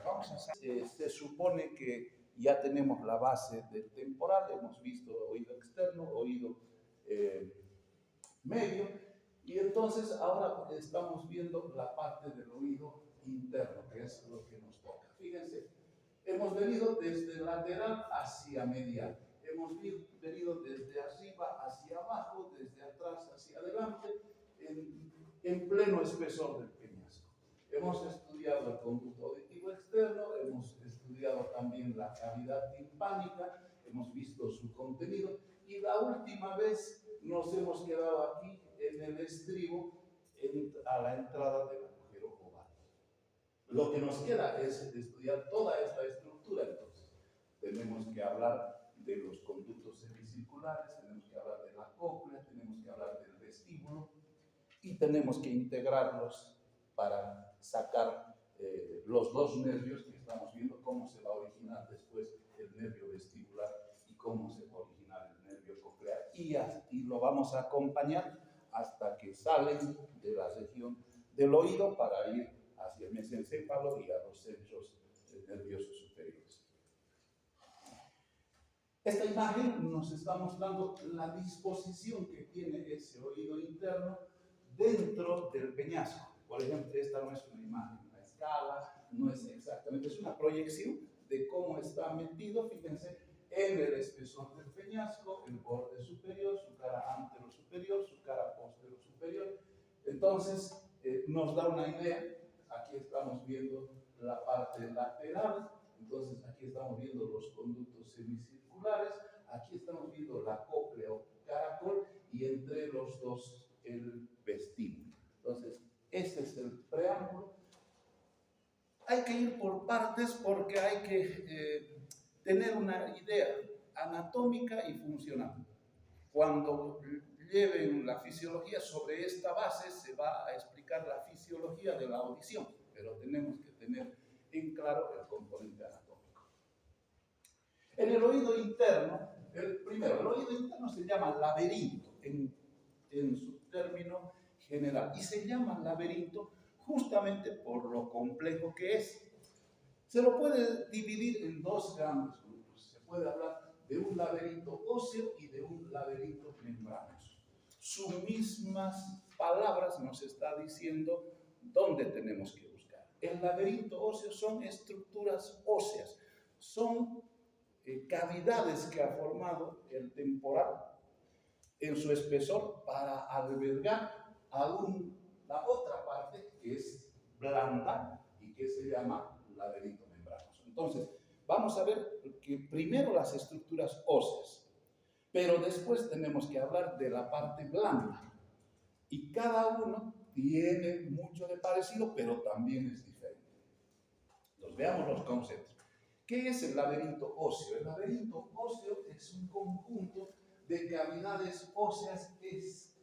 Vamos a hacer, se supone que ya tenemos la base del temporal, hemos visto oído externo, oído medio, y entonces ahora estamos viendo la parte del oído interno, que es lo que nos toca. Fíjense, hemos venido desde lateral hacia medial, hemos venido desde arriba hacia abajo, desde atrás hacia adelante, en pleno espesor del peñasco. Hemos estudiado el conducto auditivo externo, hemos estudiado también la cavidad timpánica, hemos visto su contenido, y la última vez nos hemos quedado aquí en el estribo a la entrada del agujero oval. Lo que nos queda es estudiar toda esta estructura, entonces. Tenemos que hablar de los conductos semicirculares, tenemos que hablar de la cóclea, tenemos que hablar del vestíbulo y tenemos que integrarlos para sacar los dos nervios que estamos viendo, cómo se va a originar después el nervio vestibular y cómo se va a originar el nervio coclear, y lo vamos a acompañar hasta que salen de la región del oído para ir hacia el mesencéfalo y a los centros nerviosos superiores. Esta imagen nos está mostrando la disposición que tiene ese oído interno dentro del peñasco. Por ejemplo, esta no es una imagen a escala, no es exactamente, es una proyección de cómo está metido, fíjense, en el espesor del peñasco, el borde superior, su cara antero superior, su cara postero superior. Entonces, nos da una idea. Aquí estamos viendo la parte lateral, entonces aquí estamos viendo los conductos semicirculares, aquí estamos viendo la cóclea o caracol, y entre los dos el vestíbulo. Entonces, ese es el preámbulo. Hay que ir por partes porque hay que tener una idea anatómica y funcional. Cuando lleven la fisiología sobre esta base, se va a explicar la fisiología de la audición, pero tenemos que tener en claro el componente anatómico. En el oído interno, el oído interno se llama laberinto en su término general, y se llama laberinto justamente por lo complejo que es. Se lo puede dividir en dos grandes grupos. Se puede hablar de un laberinto óseo y de un laberinto membranoso. Sus mismas palabras nos está diciendo dónde tenemos que buscar. El laberinto óseo son estructuras óseas, son cavidades que ha formado el temporal en su espesor para albergar aún la otra parte que es blanda y que se llama laberinto membranoso. Entonces, vamos a ver que primero las estructuras óseas, pero después tenemos que hablar de la parte blanda. Y cada uno tiene mucho de parecido, pero también es diferente. Entonces, veamos los conceptos. ¿Qué es el laberinto óseo? El laberinto óseo es un conjunto de cavidades óseas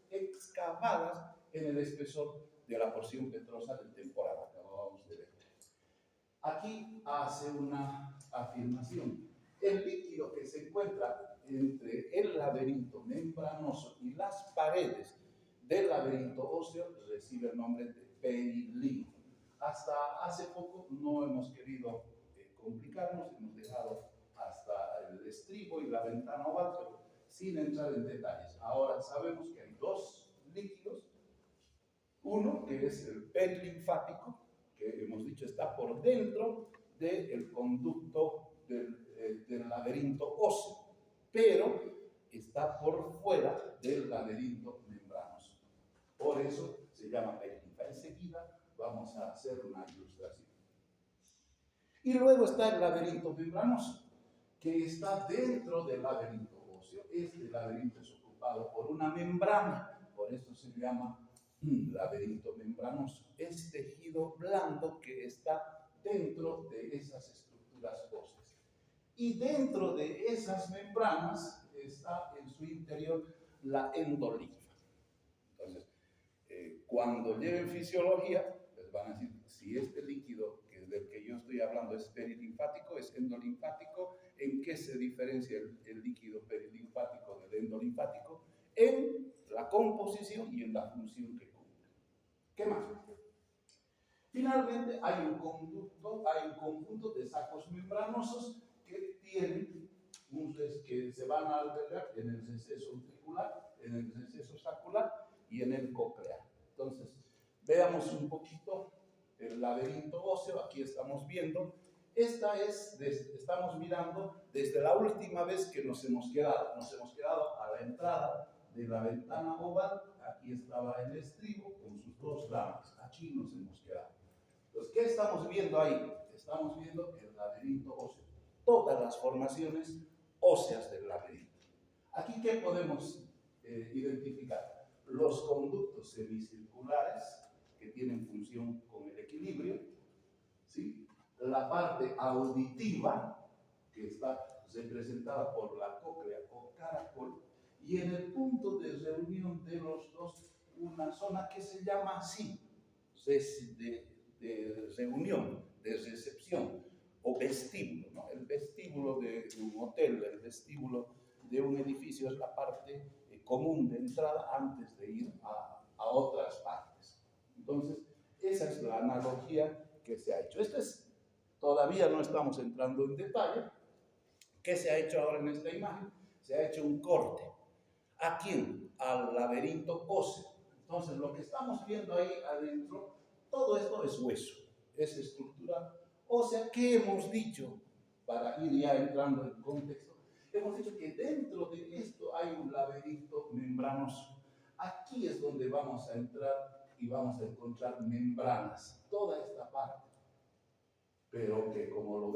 excavadas en el espesor de la porción petrosa del temporal. Acabamos de ver. Aquí hace una afirmación. El líquido que se encuentra entre el laberinto membranoso y las paredes del laberinto óseo recibe el nombre de perilinfo. Hasta hace poco no hemos querido complicarnos, hemos dejado hasta el estribo y la ventana oval, pero sin entrar en detalles. Ahora sabemos que hay dos líquidos, uno que es el perilinfático, que hemos dicho está por dentro del conducto del laberinto óseo, pero está por fuera del laberinto membranoso. Por eso se llama perilinfa. Enseguida vamos a hacer una ilustración. Y luego está el laberinto membranoso, que está dentro del laberinto óseo. Este laberinto es ocupado por una membrana, por eso se llama laberinto membranoso. Es tejido blando que está dentro de esas estructuras óseas. Y dentro de esas membranas está en su interior la endolinfa. Entonces, cuando lleven fisiología, les van a decir si este líquido del que yo estoy hablando es perilinfático, es endolinfático, en qué se diferencia el líquido perilinfático del endolinfático, en la composición y en la función que cumple. ¿Qué más? Finalmente hay un conjunto de sacos membranosos que tienen que se van a albergar en el receso ventricular, en el receso saccular y en el coclear. Entonces, veamos un poquito el laberinto óseo. Aquí estamos viendo. Estamos mirando desde la última vez que nos hemos quedado. Nos hemos quedado a la entrada de la ventana oval. Aquí estaba el estribo con sus dos ramas. Aquí nos hemos quedado. Entonces, ¿qué estamos viendo ahí? Estamos viendo el laberinto óseo. Todas las formaciones óseas del laberinto. Aquí, ¿qué podemos identificar? Los conductos semicirculares que tienen función con el equilibrio, ¿sí? La parte auditiva, que está representada por la cóclea o caracol, y en el punto de reunión de los dos, una zona que se llama así, de reunión, de recepción, o vestíbulo, ¿no? El vestíbulo de un hotel, el vestíbulo de un edificio es la parte común de entrada antes de ir a otras partes. Entonces, esa es la analogía que se ha hecho. Todavía no estamos entrando en detalle. ¿Qué se ha hecho ahora en esta imagen? Se ha hecho un corte. ¿A quién? Al laberinto óseo. Entonces, lo que estamos viendo ahí adentro, todo esto es hueso, es estructura ósea. ¿Qué hemos dicho? Para ir ya entrando en contexto, hemos dicho que dentro de esto hay un laberinto membranoso. Aquí es donde vamos a entrar y vamos a encontrar membranas, toda esta parte. Pero que como lo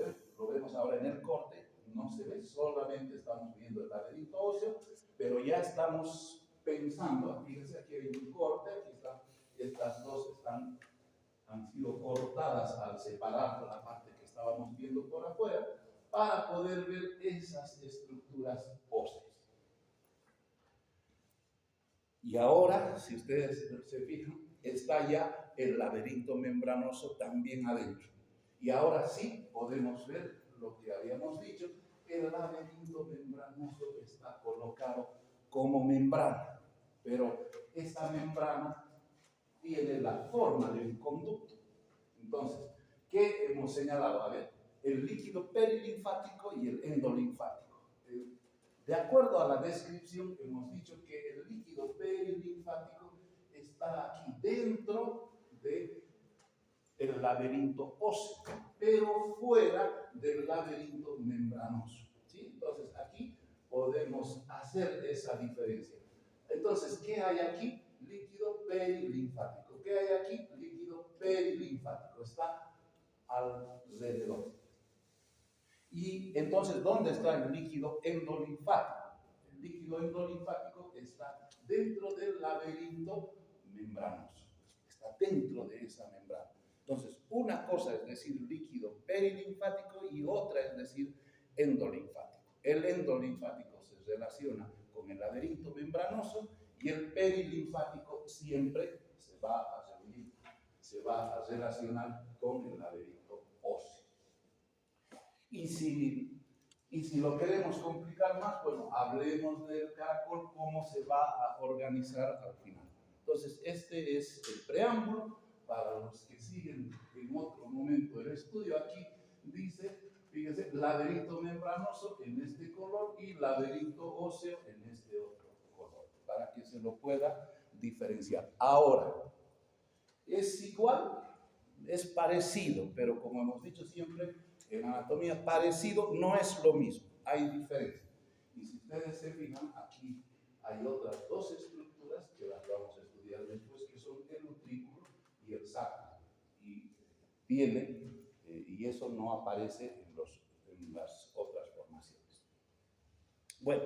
vemos ahora en el corte, no se ve, solamente estamos viendo el laberinto óseo, pero ya estamos pensando, fíjense, aquí hay un corte, aquí están, estas dos han sido cortadas al separar la parte que estábamos viendo por afuera, para poder ver esas estructuras óseas. Y ahora, si ustedes se fijan, está ya el laberinto membranoso también adentro. Y ahora sí podemos ver lo que habíamos dicho, el laberinto membranoso está colocado como membrana, pero esta membrana tiene la forma de un conducto. Entonces, ¿qué hemos señalado? A ver, el líquido perilinfático y el endolinfático. De acuerdo a la descripción, hemos dicho que el líquido perilinfático está aquí dentro del laberinto óseo, pero fuera del laberinto membranoso. ¿Sí? Entonces, aquí podemos hacer esa diferencia. Entonces, ¿qué hay aquí? Líquido perilinfático. ¿Qué hay aquí? Líquido perilinfático. Está alrededor. Y entonces, ¿dónde está el líquido endolinfático? El líquido endolinfático está dentro del laberinto membranoso. Está dentro de esa membrana. Entonces, una cosa es decir líquido perilinfático y otra es decir endolinfático. El endolinfático se relaciona con el laberinto membranoso y el perilinfático siempre se va a relacionar con el laberinto óseo. Y si lo queremos complicar más, bueno, hablemos del caracol, cómo se va a organizar al final. Entonces, este es el preámbulo. Para los que siguen en otro momento el estudio, aquí dice, fíjense, laberinto membranoso en este color y laberinto óseo en este otro color, para que se lo pueda diferenciar. Ahora, ¿es igual? Es parecido, pero como hemos dicho siempre, en anatomía parecido no es lo mismo, hay diferencia. Y si ustedes se fijan, aquí hay otras dos estructuras que las vamos a estudiar después, que son el utrículo y el sacro. Y eso no aparece en las otras formaciones. Bueno,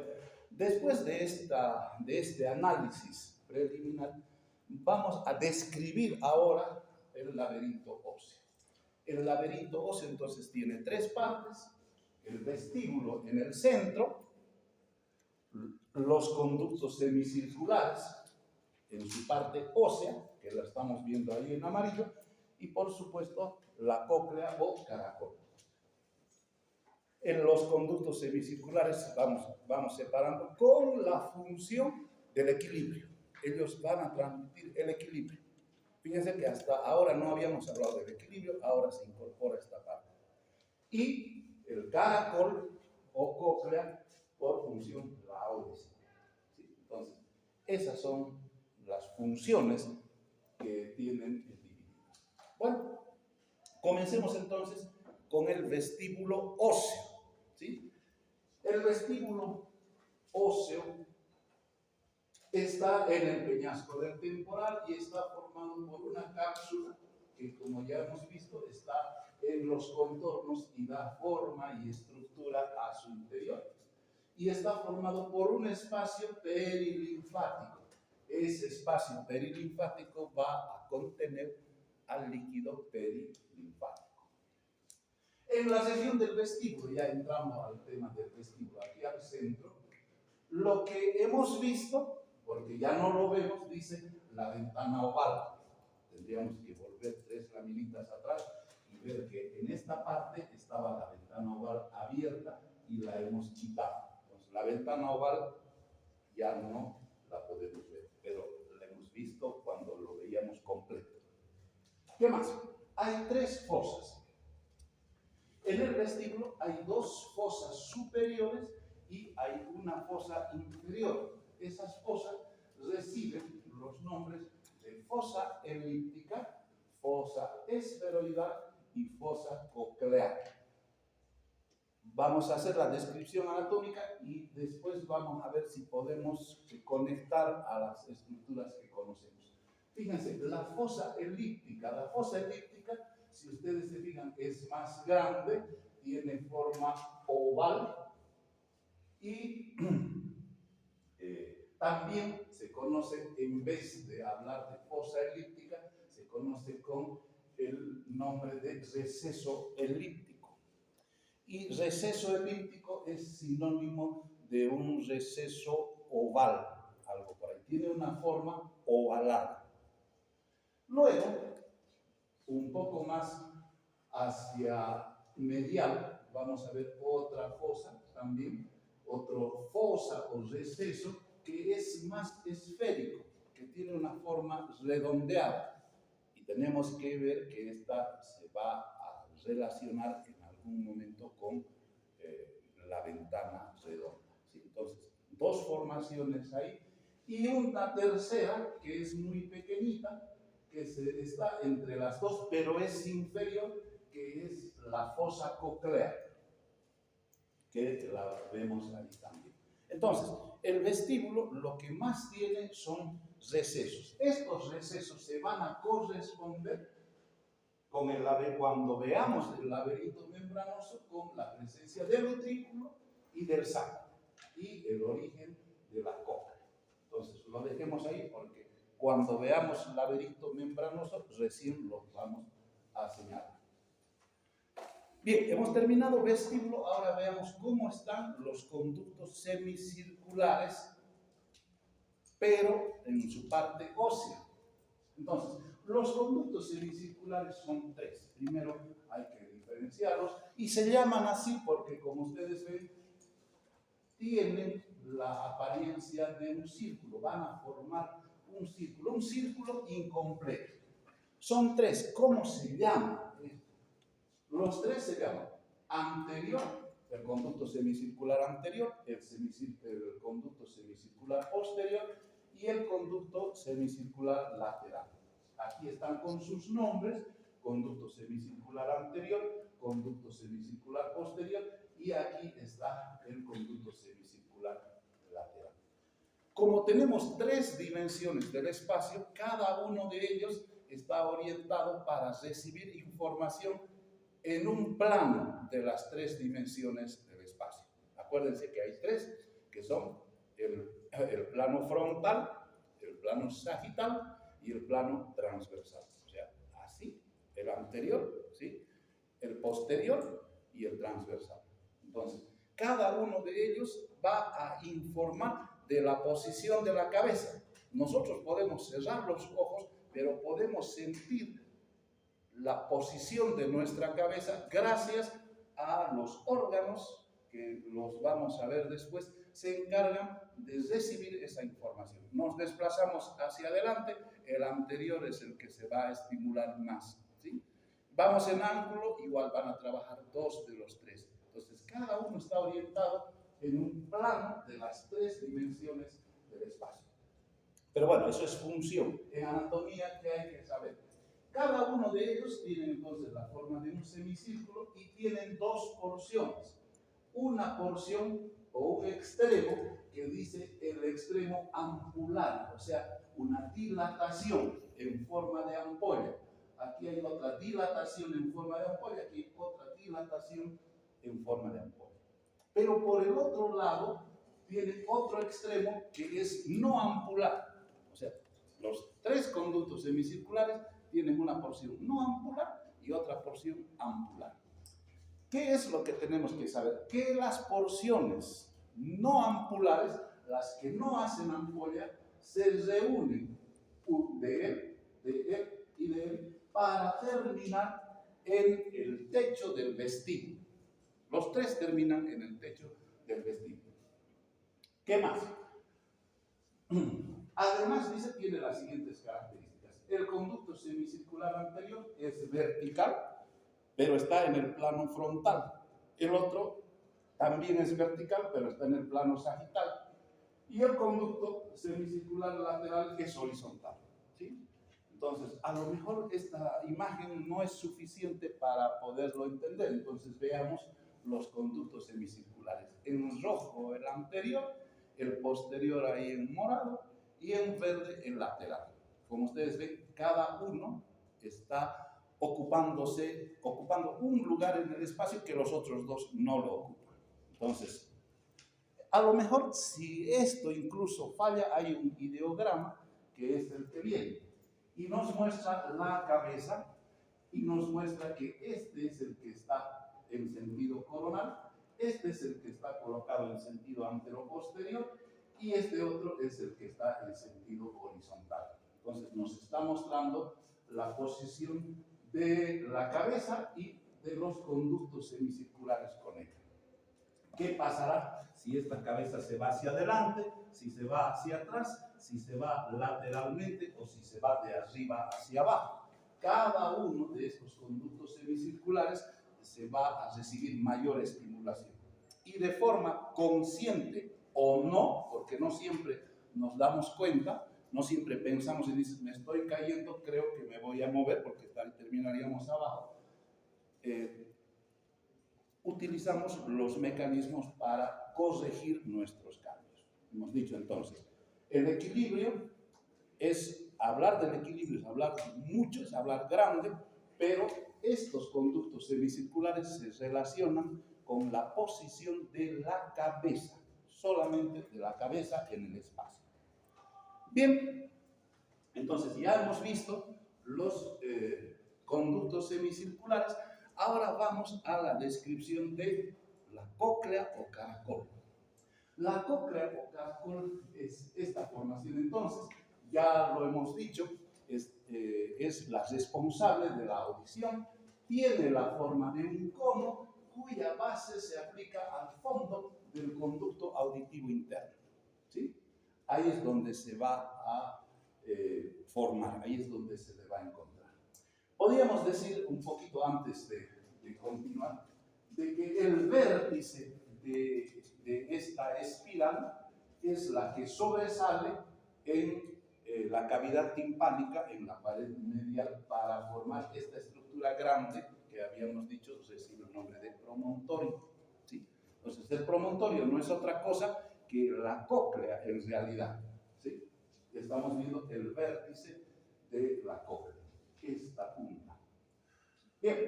después de este análisis preliminar, vamos a describir ahora el laberinto óseo. El laberinto óseo entonces tiene tres partes: el vestíbulo en el centro, los conductos semicirculares en su parte ósea, que la estamos viendo ahí en amarillo, y por supuesto la cóclea o caracol. En los conductos semicirculares vamos separando con la función del equilibrio. Ellos van a transmitir el equilibrio. Fíjense que hasta ahora no habíamos hablado del equilibrio, ahora se incorpora esta parte. Y el caracol o cóclea por función laúdice. ¿Sí? Entonces, esas son las funciones que tienen el dividido. Bueno, comencemos entonces con el vestíbulo óseo. ¿Sí? El vestíbulo óseo está en el peñasco del temporal y está formado por una cápsula que, como ya hemos visto, está en los contornos y da forma y estructura a su interior. Y está formado por un espacio perilinfático. Ese espacio perilinfático va a contener al líquido perilinfático. En la sección del vestíbulo, ya entramos al tema del vestíbulo, aquí al centro, lo que hemos visto, porque ya no lo vemos, dice la ventana oval. Tendríamos que volver 3 laminitas atrás y ver que en esta parte estaba la ventana oval abierta y la hemos quitado. Entonces, la ventana oval ya no la podemos ver, pero la hemos visto cuando lo veíamos completo. ¿Qué más? Hay 3 fosas. En el vestíbulo hay 2 fosas superiores y hay una fosa inferior. Esas fosas reciben los nombres de fosa elíptica, fosa esferoidal y fosa coclear. Vamos a hacer la descripción anatómica y después vamos a ver si podemos conectar a las estructuras que conocemos. Fíjense, la fosa elíptica, si ustedes se fijan, es más grande, tiene forma oval y también se conoce, en vez de hablar de fosa elíptica, se conoce con el nombre de receso elíptico. Y receso elíptico es sinónimo de un receso oval, algo por ahí. Tiene una forma ovalada. Luego, un poco más hacia medial, vamos a ver otra fosa también, otro fosa o receso que es más esférico, que tiene una forma redondeada. Y tenemos que ver que esta se va a relacionar en algún momento con la ventana redonda. ¿Sí? Entonces, 2 formaciones ahí y una tercera que es muy pequeñita, que está entre las 2, pero es inferior, que es la fosa coclear, que la vemos ahí también. Entonces, el vestíbulo lo que más tiene son recesos. Estos recesos se van a corresponder con cuando veamos el laberinto membranoso con la presencia del utrículo y del saco y el origen de la cóclea. Entonces, lo dejemos ahí porque cuando veamos el laberinto membranoso recién lo vamos a señalar. Bien, hemos terminado vestíbulo, ahora veamos cómo están los conductos semicirculares, pero en su parte ósea. Entonces, los conductos semicirculares son 3. Primero hay que diferenciarlos y se llaman así porque, como ustedes ven, tienen la apariencia de un círculo, van a formar un círculo incompleto. Son 3, ¿cómo se llaman? Los 3 se llaman anterior, el conducto semicircular anterior, el conducto semicircular posterior y el conducto semicircular lateral. Aquí están con sus nombres: conducto semicircular anterior, conducto semicircular posterior y aquí está el conducto semicircular lateral. Como tenemos 3 dimensiones del espacio, cada uno de ellos está orientado para recibir información en un plano de las 3 dimensiones del espacio. Acuérdense que hay 3, que son el plano frontal, el plano sagital y el plano transversal. O sea, así, el anterior, ¿sí?, el posterior y el transversal. Entonces, cada uno de ellos va a informar de la posición de la cabeza. Nosotros podemos cerrar los ojos, pero podemos sentir la posición de nuestra cabeza gracias a los órganos, que los vamos a ver después, se encargan de recibir esa información. Nos desplazamos hacia adelante, el anterior es el que se va a estimular más, ¿sí? Vamos en ángulo, igual van a trabajar 2 de los 3. Entonces, cada uno está orientado en un plano de las 3 dimensiones del espacio. Pero bueno, eso es función. En anatomía, ¿qué hay que saber? Cada uno de ellos tiene entonces la forma de un semicírculo y tienen 2 porciones. Una porción o un extremo que dice el extremo ampular, o sea, una dilatación en forma de ampolla. Aquí hay otra dilatación en forma de ampolla, aquí hay otra dilatación en forma de ampolla. Pero por el otro lado tiene otro extremo que es no ampular. O sea, los 3 conductos semicirculares tienen una porción no ampular y otra porción ampular. ¿Qué es lo que tenemos que saber? Que las porciones no ampulares, las que no hacen ampolla, se reúnen de él y de él para terminar en el techo del vestido. Los 3 terminan en el techo del vestido. ¿Qué más? Además, dice, tiene las siguientes características. El conducto semicircular anterior es vertical, pero está en el plano frontal. El otro también es vertical, pero está en el plano sagital. Y el conducto semicircular lateral es horizontal, ¿sí? Entonces, a lo mejor esta imagen no es suficiente para poderlo entender. Entonces, veamos los conductos semicirculares. En rojo el anterior, el posterior ahí en morado y en verde el lateral. Como ustedes ven, cada uno está ocupando un lugar en el espacio que los otros 2 no lo ocupan. Entonces, a lo mejor si esto incluso falla, hay un ideograma que es el que viene y nos muestra la cabeza y nos muestra que este es el que está en sentido coronal, este es el que está colocado en sentido anteroposterior y este otro es el que está en sentido horizontal. Entonces nos está mostrando la posición de la cabeza y de los conductos semicirculares con ella. ¿Qué pasará si esta cabeza se va hacia adelante, si se va hacia atrás, si se va lateralmente o si se va de arriba hacia abajo? Cada uno de estos conductos semicirculares se va a recibir mayor estimulación. Y de forma consciente o no, porque no siempre nos damos cuenta, no siempre pensamos y dices, me estoy cayendo, creo que me voy a mover, porque terminaríamos abajo. Utilizamos los mecanismos para corregir nuestros cambios. Hemos dicho entonces, el equilibrio es, hablar del equilibrio es hablar mucho, es hablar grande, pero estos conductos semicirculares se relacionan con la posición de la cabeza, solamente de la cabeza en el espacio. Bien, entonces ya hemos visto los conductos semicirculares. Ahora vamos a la descripción de la cóclea o caracol. La cóclea o caracol es esta formación, entonces, ya lo hemos dicho, es la responsable de la audición, tiene la forma de un cono cuya base se aplica al fondo del conducto auditivo interno, ¿sí? Ahí es donde se va a formar, ahí es donde se le va a encontrar. Podríamos decir un poquito antes de continuar, de que el vértice de esta espiral es la que sobresale en la cavidad timpánica, en la pared medial, para formar esta estructura grande que habíamos dicho recibe el nombre de promontorio, ¿sí? Entonces el promontorio no es otra cosa que la cóclea en realidad, ¿sí? Estamos viendo el vértice de la cóclea, esta punta. Bien,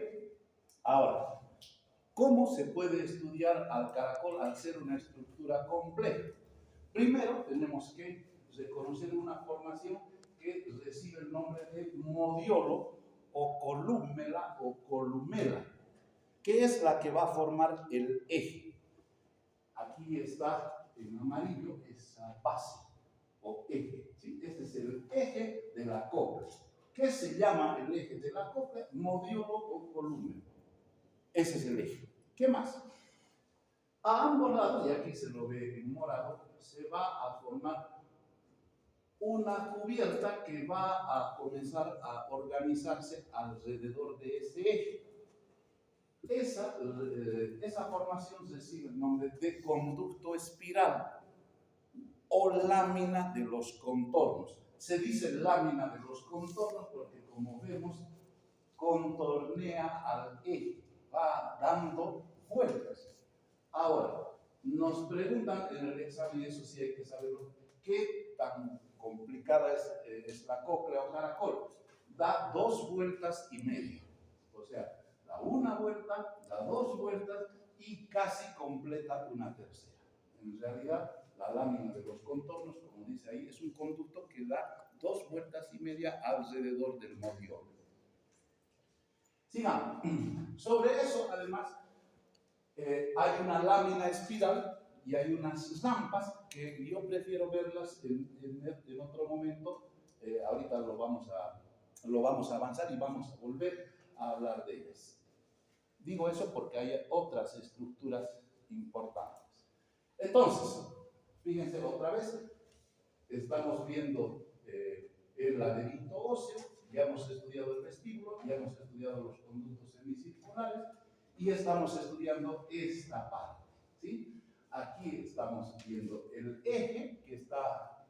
ahora, ¿cómo se puede estudiar al caracol al ser una estructura compleja? Primero tenemos que reconocer una formación que recibe el nombre de modiolo o colúmela o columela, que es la que va a formar el eje. Aquí está en amarillo esa base o eje, ¿sí? Este es el eje de la cóclea. ¿Qué se llama el eje de la cóclea? Modiolo o columela. Ese es el eje. ¿Qué más? A ambos lados, y aquí se lo ve en morado, se va a formar una cubierta que va a comenzar a organizarse alrededor de ese eje. Esa formación recibe el nombre de conducto espiral o lámina de los contornos. Se dice lámina de los contornos porque, como vemos, contornea al eje, va dando vueltas. Ahora, nos preguntan en el examen, eso sí hay que saberlo, qué tan complicada es la cóclea o caracol. Da 2 vueltas y media. O sea, da una vuelta, da 2 vueltas y casi completa una tercera. En realidad, la lámina de los contornos, como dice ahí, es un conducto que da 2 vueltas y media alrededor del modiolo. Sigamos. Sobre eso, además, hay una lámina espiral y hay unas rampas que yo prefiero verlas en otro momento. Ahorita lo vamos a avanzar y vamos a volver a hablar de ellas. Digo eso porque hay otras estructuras importantes. Entonces, fíjense otra vez, estamos viendo el laberinto óseo, ya hemos estudiado el vestíbulo, ya hemos estudiado los conductos semicirculares y estamos estudiando esta parte, ¿sí? Aquí estamos viendo el eje que está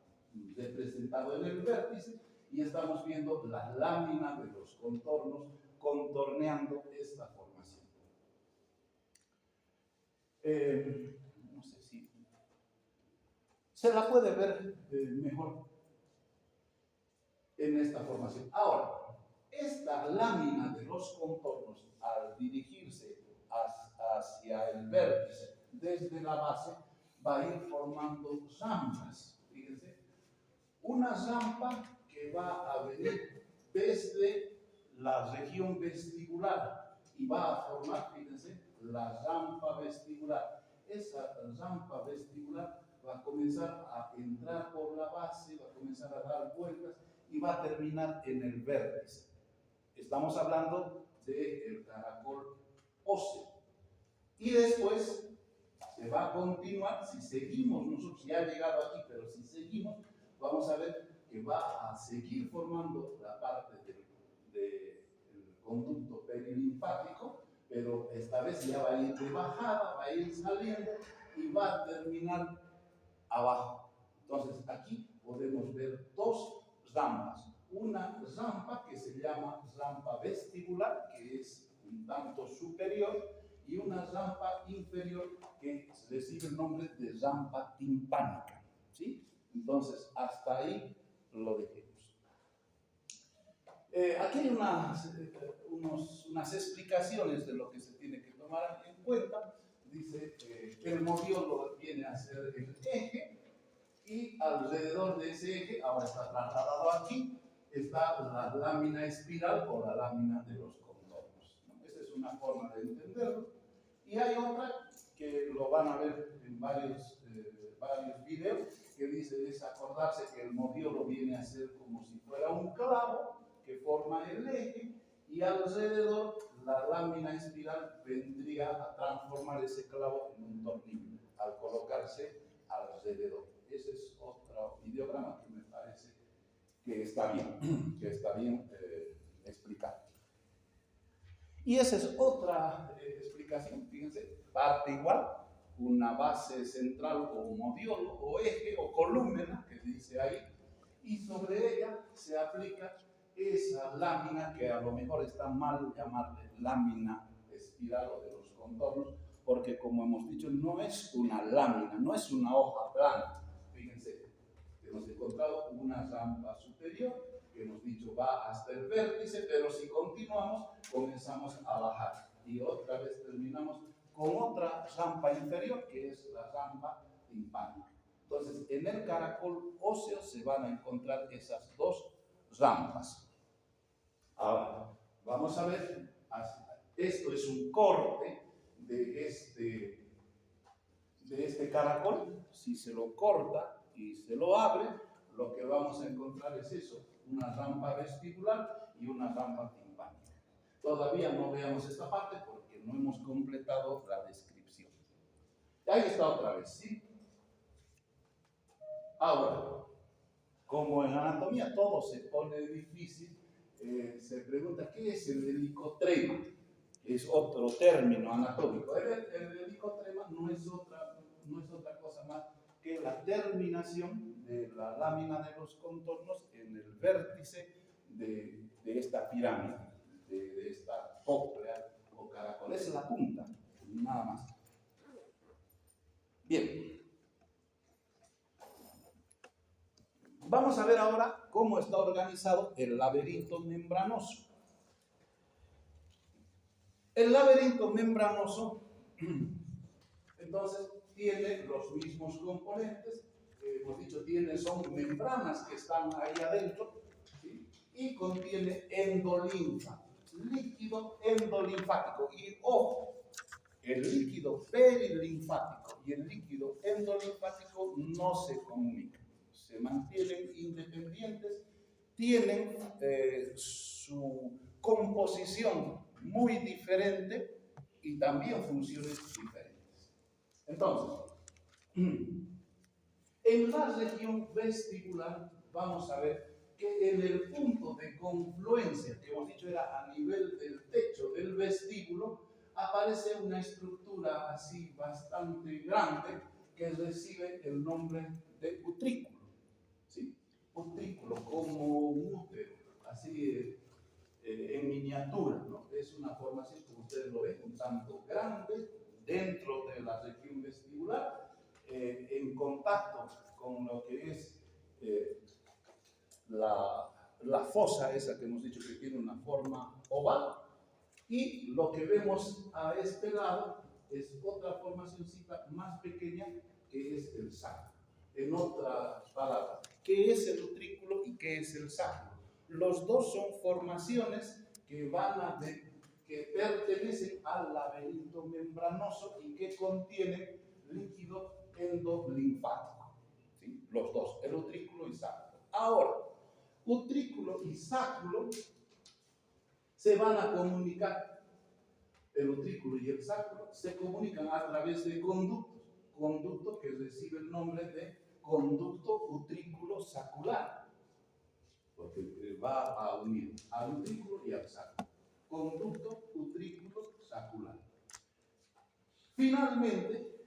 representado en el vértice y estamos viendo la lámina de los contornos contorneando esta formación. No sé si se la puede ver mejor en esta formación. Ahora, esta lámina de los contornos, al dirigirse hacia el vértice desde la base, va a ir formando rampas. Fíjense, una rampa que va a venir desde la región vestibular y va a formar, fíjense, la rampa vestibular. Esa rampa vestibular va a comenzar a entrar por la base, va a comenzar a dar vueltas y va a terminar en el vértice. Estamos hablando del caracol óseo. Y después se va a continuar, si seguimos, nosotros ya ha llegado aquí, pero si seguimos, vamos a ver que va a seguir formando la parte del conducto perilinfático, pero esta vez ya va a ir de bajada, va a ir saliendo y va a terminar abajo. Entonces aquí podemos ver 2 rampas. Una rampa que se llama rampa vestibular, que es un tanto superior, y una rampa inferior que recibe el nombre de rampa timpánica, ¿sí? Entonces, hasta ahí lo dejemos. Aquí hay unas explicaciones de lo que se tiene que tomar en cuenta. Dice que el modiolo viene a ser el eje y alrededor de ese eje, ahora está trasladado aquí, está la lámina espiral o la lámina de los contornos. Esa es una forma de entenderlo. Y hay otra que lo van a ver en varios videos, que dice, es acordarse que el modiolo viene a ser como si fuera un clavo que forma el eje y alrededor la lámina espiral vendría a transformar ese clavo en un tornillo al colocarse alrededor. Ese es otro ideograma que me parece que está bien explicado. Y esa es otra explicación, fíjense, parte igual, una base central o modiolo o eje o columna que dice ahí, y sobre ella se aplica esa lámina que a lo mejor está mal llamarle lámina espiral o de los contornos, porque como hemos dicho, no es una lámina, no es una hoja plana. Fíjense, hemos encontrado una rampa superior que hemos dicho va hasta el vértice, pero si continuamos, comenzamos a bajar. Y otra vez terminamos con otra rampa inferior, que es la rampa timpánica. Entonces, en el caracol óseo se van a encontrar esas 2 rampas. Ahora, vamos a ver, esto es un corte de este caracol. Si se lo corta y se lo abre, lo que vamos a encontrar es eso, una rampa vestibular y una rampa timpánica. Todavía no veamos esta parte porque no hemos completado la descripción. Ahí está otra vez, ¿sí? Ahora, como en anatomía todo se pone difícil, se pregunta ¿qué es el helicotrema? Es otro término anatómico. El helicotrema no es otra cosa más que la terminación de la lámina de los contornos en el vértice de esta pirámide, de esta cóclea o caracol. Esa es la punta, nada más. Bien. Vamos a ver ahora cómo está organizado el laberinto membranoso. El laberinto membranoso, entonces, tiene los mismos componentes. Hemos dicho, son membranas que están ahí adentro, ¿sí? Y contiene endolinfa, líquido endolinfático. Y ojo, el líquido perilinfático y el líquido endolinfático no se comunican, se mantienen independientes, tienen su composición muy diferente y también funciones diferentes. Entonces, en la región vestibular vamos a ver que en el punto de confluencia, que hemos dicho era a nivel del techo del vestíbulo, aparece una estructura así bastante grande que recibe el nombre de utrículo, ¿sí? Utrículo, como un útero, así en miniatura, ¿no? Es una formación, como ustedes lo ven, un tanto grande dentro de la región vestibular, en contacto con lo que es la fosa esa que hemos dicho que tiene una forma oval, y lo que vemos a este lado es otra formacióncita más pequeña que es el sacro. En otras palabras, ¿qué es el utrículo y qué es el sacro? Los dos son formaciones que que pertenecen al laberinto membranoso y que contienen líquido endolinfático, ¿sí? Los dos, el utrículo y sacro. Ahora, utrículo y sacro se van a comunicar. El utrículo y el sacro se comunican a través de conducto que recibe el nombre de conducto utrículo sacular, porque va a unir al utrículo y al sacro. Conducto utrículo sacular. Finalmente,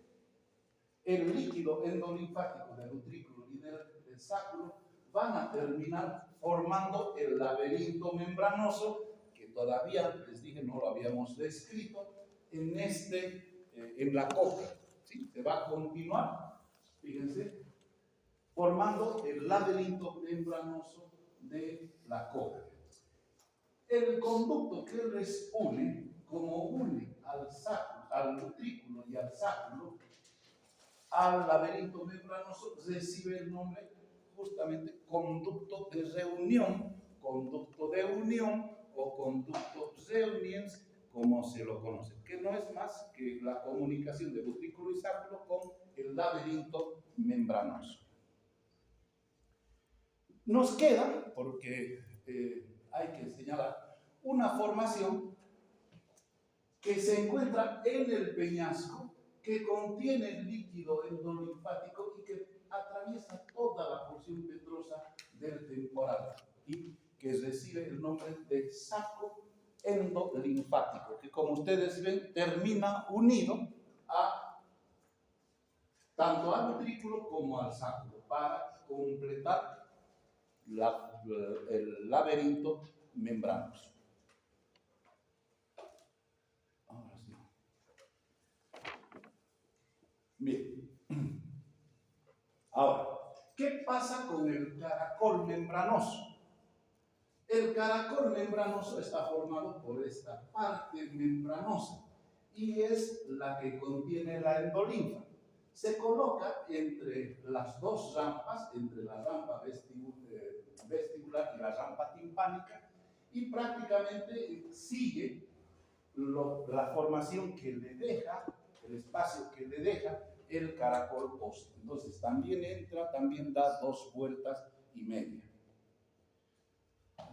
el líquido endolinfático del utrículo y del sacro van a terminar formando el laberinto membranoso, que todavía, les dije, no lo habíamos descrito, en la cóclea, ¿sí? Se va a continuar, fíjense, formando el laberinto membranoso de la cóclea. El conducto que les une, como une al utrículo y al sacro, al laberinto membranoso, recibe el nombre justamente conducto de reunión, conducto de unión o conducto reuniens, como se lo conoce, que no es más que la comunicación del utrículo y sacro con el laberinto membranoso. Nos queda, porque hay que señalar, una formación que se encuentra en el peñasco, que contiene líquido endolinfático y que atraviesa toda la porción petrosa del temporal y que recibe el nombre de saco endolinfático, que como ustedes ven termina unido tanto al utrículo como al sacro para completar el laberinto membranoso. Ahora sí. Bien. Ahora, ¿qué pasa con el caracol membranoso? El caracol membranoso está formado por esta parte membranosa y es la que contiene la endolinfa. Se coloca entre las dos rampas, entre la rampa vestibular y la rampa timpánica, y prácticamente sigue la formación que le deja, el espacio que le deja el caracol óseo. Entonces también da 2 vueltas y media.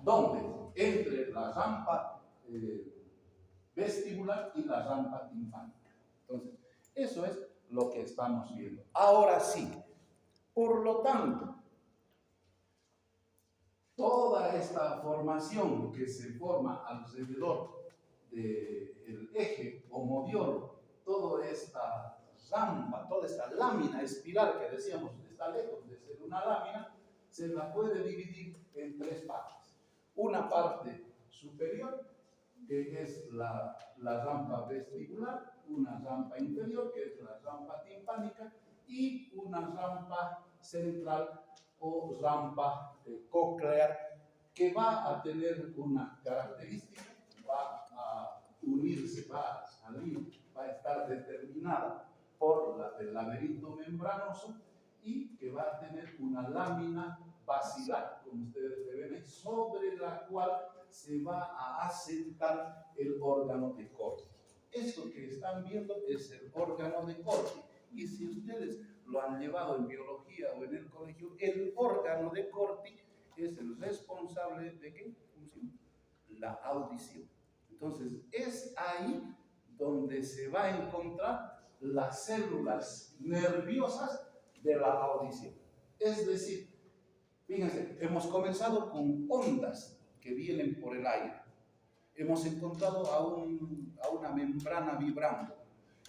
¿Dónde? Entre la rampa vestibular y la rampa timpánica. Entonces, eso es lo que estamos viendo. Ahora sí, por lo tanto, toda esta formación que se forma alrededor del eje homodiolo, toda esta rampa, toda esta lámina espiral que decíamos está lejos de ser una lámina, se la puede dividir en tres partes. Una parte superior, que es la rampa vestibular, una rampa inferior, que es la rampa timpánica, y una rampa central o rampa coclear, que va a tener una característica, va a unirse, va a salir, va a estar determinada por el laberinto membranoso y que va a tener una lámina basilar, como ustedes ven ahí, sobre la cual se va a asentar el órgano de Corti. Esto que están viendo es el órgano de Corti. Y si ustedes lo han llevado en biología o en el colegio, el órgano de Corti es el responsable de ¿qué función? La audición. Entonces, es ahí donde se va a encontrar las células nerviosas de la audición. Es decir, fíjense, hemos comenzado con ondas que vienen por el aire. Hemos encontrado a una membrana vibrando.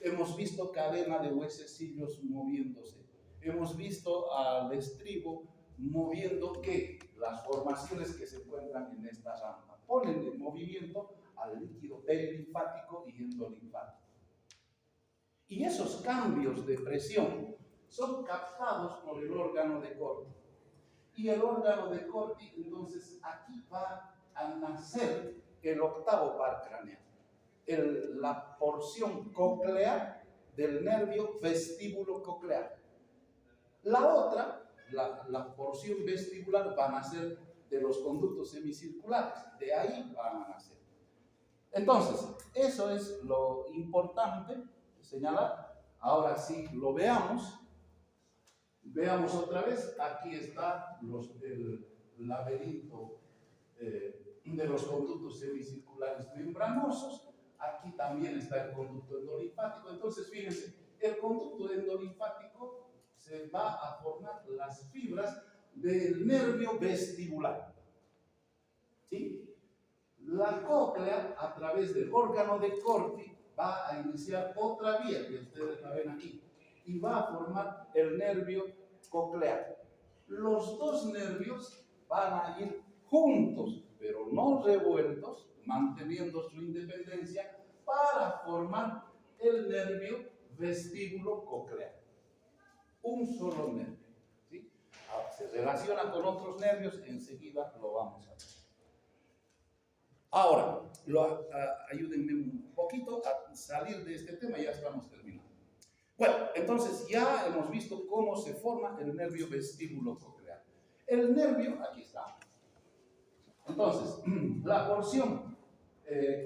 Hemos visto cadena de huesecillos moviéndose. Hemos visto al estribo moviendo ¿qué? Las formaciones que se encuentran en esta rampa. Ponen en movimiento al líquido perilinfático y endolinfático. Y esos cambios de presión son captados por el órgano de Corti. Y el órgano de Corti, entonces, aquí va a nacer el octavo par craneal, la porción coclear del nervio vestíbulo coclear. La otra, la porción vestibular, va a nacer de los conductos semicirculares, de ahí van a nacer. Entonces, eso es lo importante señalar. Ahora sí lo veamos. Veamos otra vez, aquí está el laberinto de los conductos semicirculares membranosos. Aquí también está el conducto endolinfático. Entonces, fíjense, el conducto endolinfático se va a formar las fibras del nervio vestibular. ¿Sí? La cóclea, a través del órgano de Corti, va a iniciar otra vía, que ustedes la ven aquí, y va a formar el nervio coclear. Los dos nervios van a ir juntos, pero no revueltos, manteniendo su independencia, para formar el nervio vestíbulo coclear. Un solo nervio. ¿Sí? Se relaciona con otros nervios, enseguida lo vamos a ver. Ahora, ayúdenme un poquito a salir de este tema, ya estamos terminando. Bueno, entonces ya hemos visto cómo se forma el nervio vestíbulo coclear. El nervio, aquí está. Entonces, la porción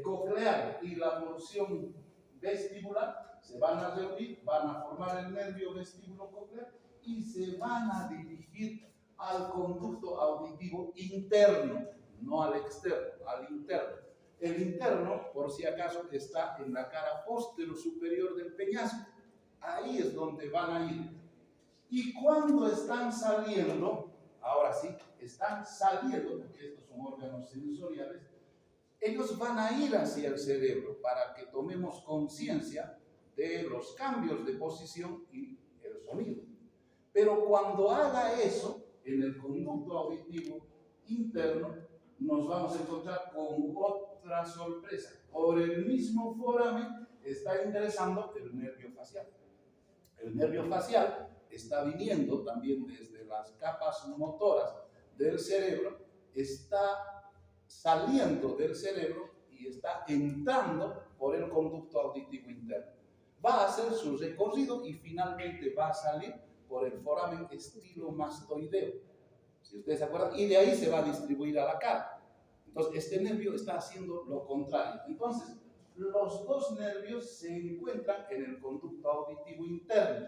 coclear y la porción vestibular se van a reunir, van a formar el nervio vestíbulo coclear y se van a dirigir al conducto auditivo interno, no al externo, al interno. El interno, por si acaso, está en la cara postero superior del peñasco. Ahí es donde van a ir. Y cuando están saliendo, ahora sí, están saliendo, porque estos son órganos sensoriales, ellos van a ir hacia el cerebro para que tomemos conciencia de los cambios de posición y el sonido. Pero cuando haga eso, en el conducto auditivo interno, nos vamos a encontrar con otra sorpresa. Por el mismo foramen está ingresando el nervio facial. El nervio facial está viniendo también desde las capas motoras del cerebro, está saliendo del cerebro y está entrando por el conducto auditivo interno. Va a hacer su recorrido y finalmente va a salir por el foramen estilomastoideo, si ustedes se acuerdan, y de ahí se va a distribuir a la cara. Entonces, este nervio está haciendo lo contrario. Entonces, los dos nervios se encuentran en el conducto auditivo interno.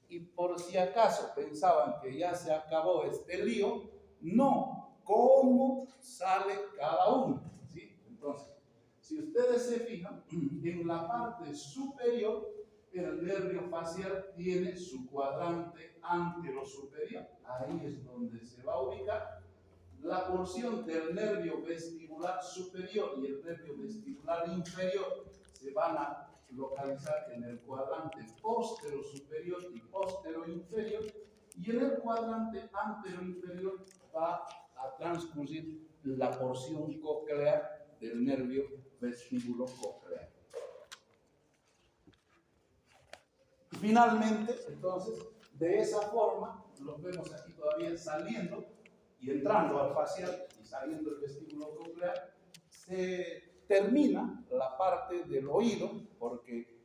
Y por si acaso pensaban que ya se acabó este lío, no, ¿cómo sale cada uno? ¿Sí? Entonces, si ustedes se fijan, en la parte superior el nervio facial tiene su cuadrante anterosuperior. Ahí es donde se va a ubicar la porción del nervio vestibular superior y el nervio vestibular inferior. Se van a localizar en el cuadrante póstero superior y póstero inferior, y en el cuadrante antero inferior va a transcurrir la porción coclear del nervio vestíbulo coclear. Finalmente, entonces, de esa forma, los vemos aquí todavía saliendo y entrando al facial y saliendo del vestíbulo coclear, se termina la parte del oído, porque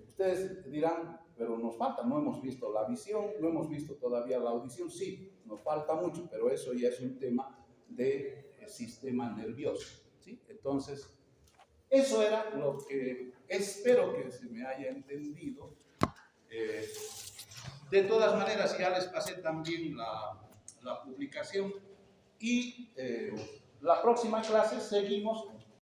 ustedes dirán, pero nos falta, no hemos visto la visión, no hemos visto todavía la audición. Sí, nos falta mucho, pero eso ya es un tema del sistema nervioso, ¿sí? Entonces, eso era lo que espero que se me haya entendido. De todas maneras, ya les pasé también la publicación, y la próxima clase seguimos